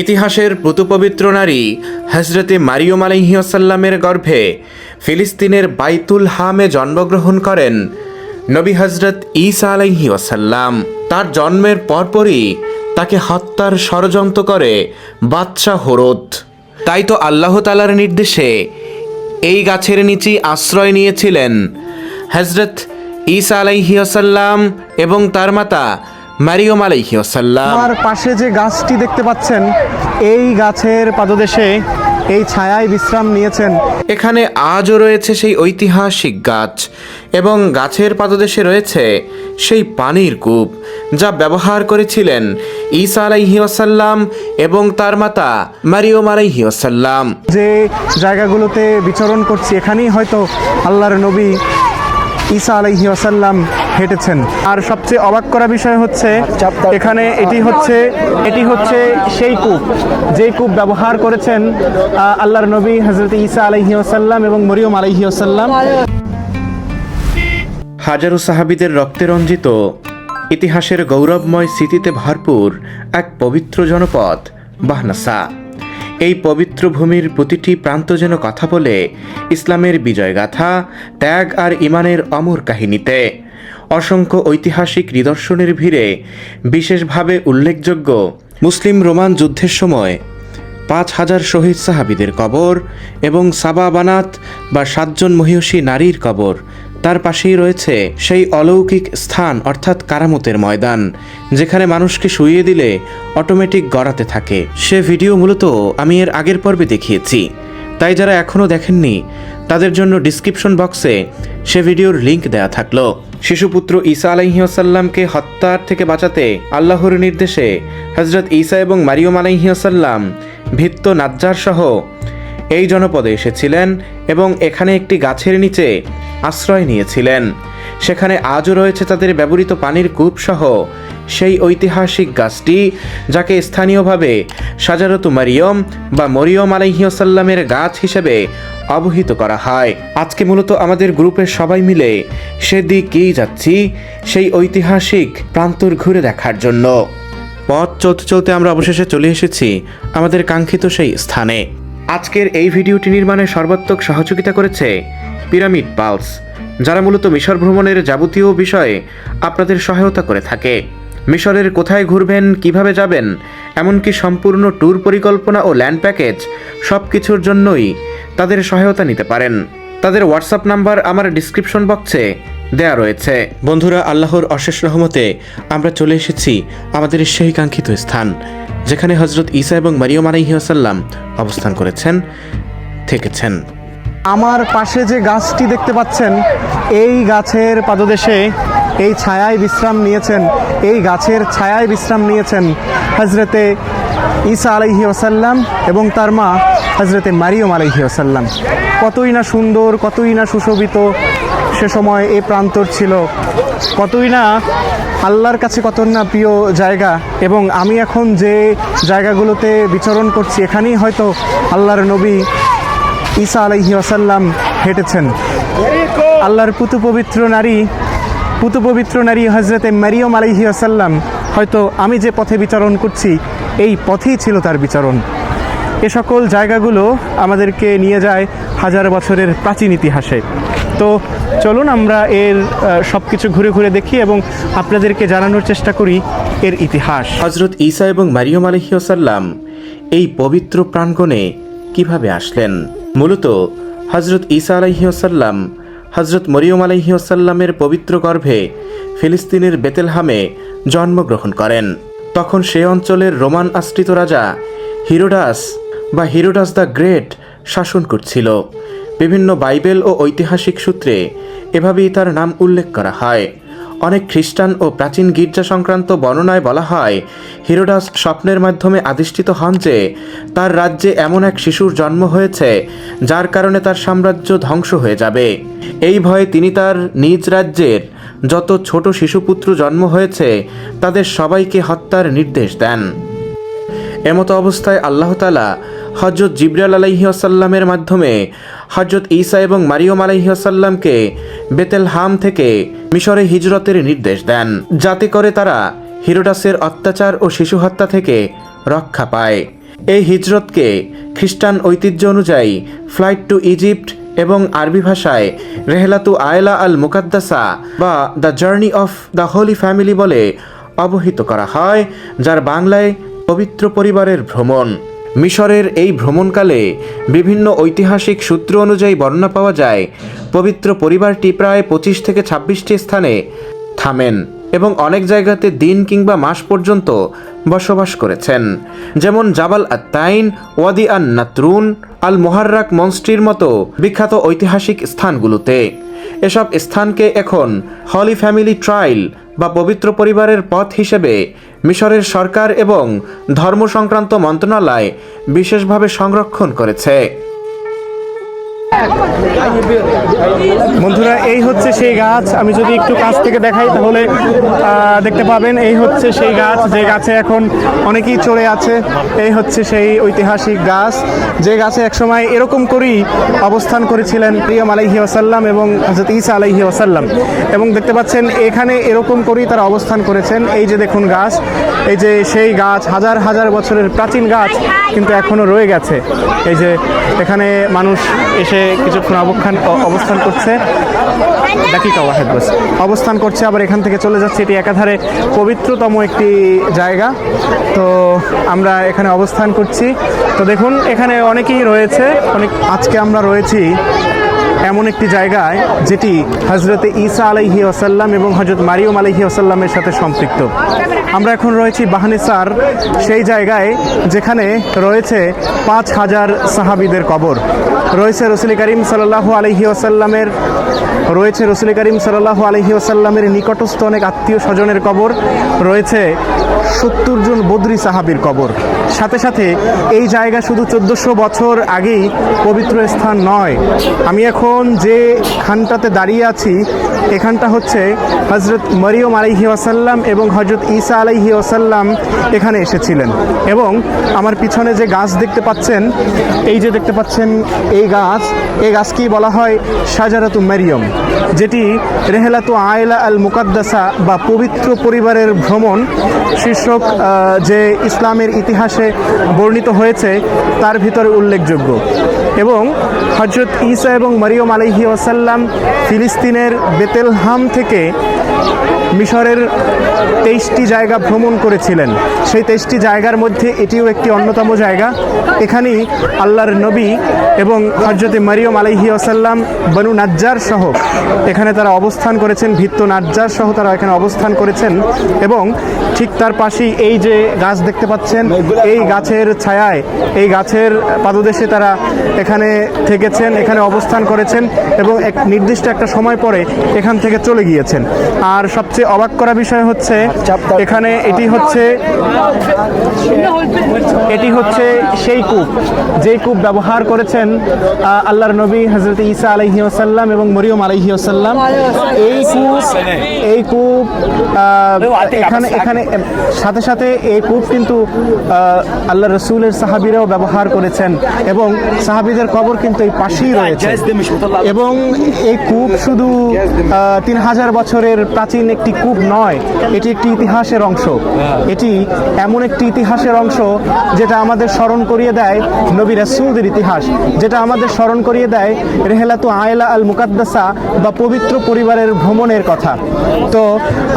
ইতিহাসের পুতপবিত্র নারী হজরতে মারিয়ম আলাইহিসসালামের গর্ভে ফিলিস্তিনের বাইতুল হামে জন্মগ্রহণ করেন নবী হজরত ঈসা আলাইহিসসালাম। তার জন্মের পরপরই তাকে হত্যার ষড়যন্ত্র করে বাদশাহ হেরোদ। তাই তো আল্লাহ তাআলার নির্দেশে এই গাছের নিচেই আশ্রয় নিয়েছিলেন হজরত ঈসা আলাইহিসসালাম এবং তার মাতা মারিয়ম আলাইহিসসালাম। আমার পাশে যে গাছটি দেখতে পাচ্ছেন, এই গাছের পাদদেশে এই ছায়ায় বিশ্রাম নিয়েছেন। এখানে আজও রয়েছে সেই ঐতিহাসিক গাছ এবং গাছের পাদদেশে রয়েছে সেই পানির কূপ যা ব্যবহার করেছিলেন ঈসা আলাইহিসসালাম এবং তার মাতা মারিয়ম আলাইহিসসালাম। যে জায়গাগুলোতে বিচরণ করছি, এখানেই হয়তো আল্লাহর নবী ঈসা আলাইহিসসালাম হেঁটেছেন। আর সবচেয়ে অবাক করা বিষয় হচ্ছে এখানে এটি হচ্ছে সেই কূপ, যেই কূপ ব্যবহার করেছেন আল্লাহর নবী হযরত ঈসা আলাইহিসসালাম এবং মরিয়ম আলাইহিসসালাম। হাজারো সাহাবীদের রক্তে রঞ্জিত, ইতিহাসের গৌরবময় স্মৃতিতে ভরপুর এক পবিত্র জনপদ বাহনাসা। এই পবিত্র ভূমির প্রতিটি প্রান্ত যেন কথা বলে ইসলামের বিজয়গাথা, ত্যাগ আর ইমানের অমর কাহিনীতে। অসংখ্য ঐতিহাসিক নিদর্শনের ভিড়ে বিশেষভাবে উল্লেখযোগ্য মুসলিম রোমান যুদ্ধের সময় ৫,০০০ শহীদ সাহাবীদের কবর এবং সাবা বানাত বা ৭ জন মহিষী নারীর কবর। তার পাশেই রয়েছে সেই অলৌকিক স্থান অর্থাৎ কারামতের ময়দান, যেখানে মানুষকে শুইয়ে দিলে অটোমেটিক গড়াতে থাকে। সে ভিডিও মূলত আমি এর আগের পর্বে দেখিয়েছি, তাই যারা এখনও দেখেননি তাদের জন্য ডিসক্রিপশন বক্সে সে ভিডিওর লিঙ্ক দেয়া থাকলো। শিশুপুত্র ঈসা আলাইহিসসালামকে হত্যার থেকে বাঁচাতে আল্লাহর নির্দেশে হজরত ঈসা এবং মারিয়ম আলাইহিসসালাম ভিত্ত নাজ্জার সহ এই জনপদে এসেছিলেন এবং এখানে একটি গাছের নিচে আশ্রয় নিয়েছিলেন। সেখানে আজও রয়েছে তাদের ব্যবহৃত পানির কূপ সহ সেই ঐতিহাসিক গাছটি, যাকে স্থানীয়ভাবে শাজারাতু মারিয়ম বা মরিয়ম আলাইহিসসালামের গাছ হিসেবে অবহিত করা হয়। আজকে মূলত আমাদের গ্রুপের সবাই মিলে সেদিকেই যাচ্ছি, সেই ঐতিহাসিক প্রান্তর ঘুরে দেখার জন্য। পথ চলতে চলতে আমরা অবশেষে চলে এসেছি আমাদের কাঙ্ক্ষিত সেই স্থানে। আজকের এই ভিডিওটি নির্মাণে সর্বাত্মক সহযোগিতা করেছে পিরামিড পালস, যারা মূলত মিশর ভ্রমণের যাবতীয় বিষয়ে আপনাদের সহায়তা করে থাকে। মিশরের কোথায় ঘুরবেন, কিভাবে যাবেন, এমনকি সম্পূর্ণ ট্যুর পরিকল্পনা ও ল্যান্ড প্যাকেজ সব কিছুর জন্যই তাদের সহায়তা নিতে পারেন। তাদের হোয়াটসঅ্যাপ নাম্বার আমার ডিসক্রিপশন বক্সে দেয়া রয়েছে। বন্ধুরা, আল্লাহর অশেষ রহমতে আমরা চলে এসেছি আমাদের সেই কাঙ্ক্ষিত স্থান, যেখানে হজরত ঈসা এবং মারিয়ম আলাইহিসসালাম অবস্থান করেছেন, থেকেছেন। আমার পাশে যে গাছটি দেখতে পাচ্ছেন, এই গাছের পাদদেশে এই ছায়ায় বিশ্রাম নিয়েছেন। এই গাছের ছায়ায় বিশ্রাম নিয়েছেন হজরতে ঈসা আলাইহিসসালাম এবং তার মা হজরতে মারিয়ম আলাইহিসসালাম। কতই না সুন্দর, কতই না সুশোভিত সে সময় এই প্রান্তর ছিল, কতই না আল্লাহর কাছে কত না প্রিয় জায়গা। এবং আমি এখন যে জায়গাগুলোতে বিচরণ করছি, এখানেই হয়তো আল্লাহর নবী ঈসা আলাইহিসসালাম হেঁটেছেন। আল্লাহর পুতপবিত্র নারী হজরতে মারিয়ম আলাইহিসসালাম হয়তো আমি যে পথে বিচরণ করছি এই পথেই ছিল তার বিচরণ। এ সকল জায়গাগুলো আমাদেরকে নিয়ে যায় হাজার বছরের প্রাচীন ইতিহাসে। তো চলুন আমরা এর সব কিছু ঘুরে ঘুরে দেখি এবং আপনাদেরকে জানানোর চেষ্টা করি এর ইতিহাস। হজরত ঈসা এবং মারিয়ম আলাইহিসসালাম এই পবিত্র প্রাঙ্গণে কিভাবে আসলেন? মূলত হজরত ঈসা আলাইহিসসালাম হজরত মরিয়ম আলাইহিসসালামের পবিত্র গর্ভে ফিলিস্তিনের বেতেলহামে জন্মগ্রহণ করেন। তখন সে অঞ্চলের রোমান আশ্রিত রাজা হিরোডাস দ্য গ্রেট শাসন করছিল। বিভিন্ন বাইবেল ও ঐতিহাসিক সূত্রে এভাবেই তার নাম উল্লেখ করা হয়। অনেক খ্রিস্টান ও প্রাচীন গির্জা সংক্রান্ত বর্ণনায় বলা হয়, হিরোডাস স্বপ্নের মাধ্যমে আদিষ্টিত হন যে তার রাজ্যে এমন এক শিশুর জন্ম হয়েছে যার কারণে তার সাম্রাজ্য ধ্বংস হয়ে যাবে। এই ভয়ে তিনি তার নিজ রাজ্যের যত ছোট শিশুপুত্র জন্ম হয়েছে তাদের সবাইকে হত্যার নির্দেশ দেন। এমতো অবস্থায় আল্লাহ তাআলা হযরত জিবরাইল আলাইহিসসালামের মাধ্যমে হযরত ঈসা এবং মারিয়ম আলাইহিসসালামকে বেতেলহাম থেকে মিশরে হিজরতের নির্দেশ দেন, যাতে করে তারা হিরোডাসের অত্যাচার ও শিশু হত্যা থেকে রক্ষা পায়। এই হিজরতকে খ্রিস্টান ঐতিহ্য অনুযায়ী ফ্লাইট টু ইজিপ্ট এবং আরবি ভাষায় রেহলাতু আয়লা আল মুকাদ্দাসা বা the journey of the Holi family বলে অবহিত করা হয়, যার বাংলায় পবিত্র পরিবারের ভ্রমণ। মিশরের এই ভ্রমণকালে বিভিন্ন ঐতিহাসিক সূত্র অনুযায়ী বর্ণনা পাওয়া যায় পবিত্র পরিবারটি প্রায় 25 থেকে 26টি স্থানে থামেন এবং অনেক জায়গাতে দিন কিংবা মাস পর্যন্ত বসবাস করেছেন, যেমন জাবাল আত্তাইন, ওয়াদি আন নাতরুন, আল মোহাররাক মনস্ট্রির মতো বিখ্যাত ঐতিহাসিক স্থানগুলোতে। এসব স্থানকে এখন হলি ফ্যামিলি ট্রাইল বা পবিত্র পরিবারের পথ হিসেবে মিশরের সরকার এবং ধর্ম সংক্রান্ত মন্ত্রণালয় বিশেষভাবে সংরক্ষণ করেছে। বন্ধুরা, এই হচ্ছে সেই গাছ। আমি যদি একটু কাছ থেকে দেখাই তাহলে দেখতে পাবেন এই হচ্ছে সেই গাছ, যে গাছে এখন অনেকেই চড়ে আছে। এই হচ্ছে সেই ঐতিহাসিক গাছ, যে গাছে একসময় এরকম করেই অবস্থান করেছিলেন প্রিয়ম আলাইহি ওয়াসাল্লাম এবং হযরত ঈসা আলাইহি ওয়াসাল্লাম। এবং দেখতে পাচ্ছেন এখানে এরকম করেই তারা অবস্থান করেছেন। এই যে দেখুন গাছ, এই যে সেই গাছ, হাজার হাজার বছরের প্রাচীন গাছ কিন্তু এখনো রয়ে গেছে। এই যে এখানে মানুষ এসে কিছুক্ষণ অবস্থান করছে, অবস্থান করছে, আবার এখান থেকে চলে যাচ্ছে। এটি একাধারে পবিত্রতম একটি জায়গা। তো আমরা এখানে অবস্থান করছি। তো দেখুন এখানে অনেকেই রয়েছে। আজকে আমরা রয়েছি এমন একটি জায়গায় যেটি হযরতে ঈসা আলাইহি ওয়াসাল্লাম এবং হযরত মারিয়ম আলাইহি ওয়াসাল্লামের সাথে সম্পৃক্ত। আমরা এখন রয়েছি বাহনেসার সেই জায়গায় যেখানে রয়েছে 5000 সাহাবীদের কবর, রয়েছে রাসূল করিম সাল্লাল্লাহু আলাইহি ওয়াসাল্লামের নিকটস্থ অনেক আত্মীয় স্বজনের কবর, রয়েছে 70 জন বদরি সাহাবীর কবর। সাথে সাথে এই জায়গা শুধু 1400 বছর আগেই পবিত্র স্থান নয়। আমি এখন যে খানটাতে দাঁড়িয়ে আছি এখানটা হচ্ছে হযরত মারিয়ম আলাইহি ওয়াসাল্লাম এবং হযরত ঈসা আলাইহি ওয়াসাল্লাম এখানে এসেছিলেন। এবং আমার পিছনে যে গাছ দেখতে পাচ্ছেন, এই যে দেখতে পাচ্ছেন এই গাছকেই বলা হয় শাজারাতু মারিয়ম, যেটি রেহলাতু আয়লা আল মুকাদ্দাসা বা পবিত্র পরিবারের ভ্রমণ শীর্ষক যে ইসলামের ইতিহাসে বর্ণিত হয়েছে তার ভিতরে উল্লেখযোগ্য। এবং হযরত ঈসা এবং মারিয়ম আলাইহি ওয়াসাল্লাম ফিলিস্তিনের বেতেলহাম থেকে মিশরের 23টি জায়গা ভ্রমণ করেছিলেন। সেই 23টি জায়গার মধ্যে এটিও একটি অন্যতম জায়গা। এখানেই আল্লাহর নবী এবং হযরতে মারিয়ম আলাইহি ওয়াসাল্লাম বনু নাজ্জার সহ এখানে তারা অবস্থান করেছেন, ভিত্ত নাজ্জার সহ তারা এখানে অবস্থান করেছেন। এবং ঠিক তার পাশেই এই যে গাছ দেখতে পাচ্ছেন, এই গাছের ছায়ায়, এই গাছের পাদদেশে তারা এখানে থেকেছেন, এখানে অবস্থান করেছেন এবং এক নির্দিষ্ট একটা সময় পরে এখান থেকে চলে গিয়েছেন। আর সবচেয়ে অবাক করা বিষয় হচ্ছে এখানে এটি হচ্ছে সেই কূপ, যে কূপ ব্যবহার করেছেন আল্লাহর নবী হযরত ঈসা আলাইহি ওয়াসাল্লাম এবং মরিয়ম আলাইহি ওয়াসাল্লাম। এই কূপ এখানে সাথে সাথে এই কূপ কিন্তু আল্লাহ রসুলের সাহাবীরাও ব্যবহার করেছেন এবং সাহাবীদের কবর কিন্তু এই পাশেই রয়েছে। এবং এই কূপ শুধু 3000 বছরের প্রাচীন একটি কূপ নয়, এটি একটি ইতিহাসের অংশ। এটি এমন একটি ইতিহাসের অংশ যেটা আমাদের স্মরণ করিয়ে দেয় নবী রাসূলদের ইতিহাস, যেটা আমাদের স্মরণ করিয়ে দেয় রেহলাতু আয়লা আল মুকাদ্দাসা বা পবিত্র পরিবারের ভ্রমণের কথা। তো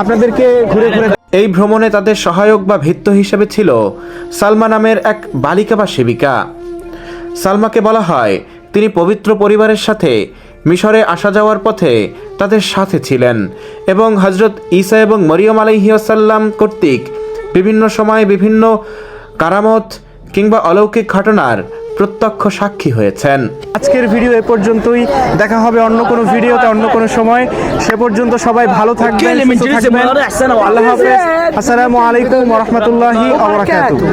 আপনাদেরকে ঘুরে ঘুরে এই ভ্রমণে তাদের সহায়ক বা ভিত্ত হিসেবে ছিল সালমা নামের এক বালিকা বা সেবিকা। সালমাকে বলা হয় তিনি পবিত্র পরিবারের সাথে মিশরে আসা যাওয়ার পথে তাদের সাথে ছিলেন এবং হযরত ঈসা এবং মরিয়ম আলাইহি ওয়াসাল্লাম কর্তৃক বিভিন্ন সময় বিভিন্ন কারামত কিংবা অলৌকিক ঘটনার প্রত্যক্ষ সাক্ষী হয়েছেন। আজকের ভিডিও এ পর্যন্তই। দেখা হবে অন্য কোনো ভিডিওতে অন্য কোনো সময়। সে পর্যন্ত সবাই ভালো থাকবেন, সুস্থ থাকবেন। আল্লাহ হাফেজ। আসসালামু আলাইকুম ওয়া রাহমাতুল্লাহি ওয়া বারাকাতুহু।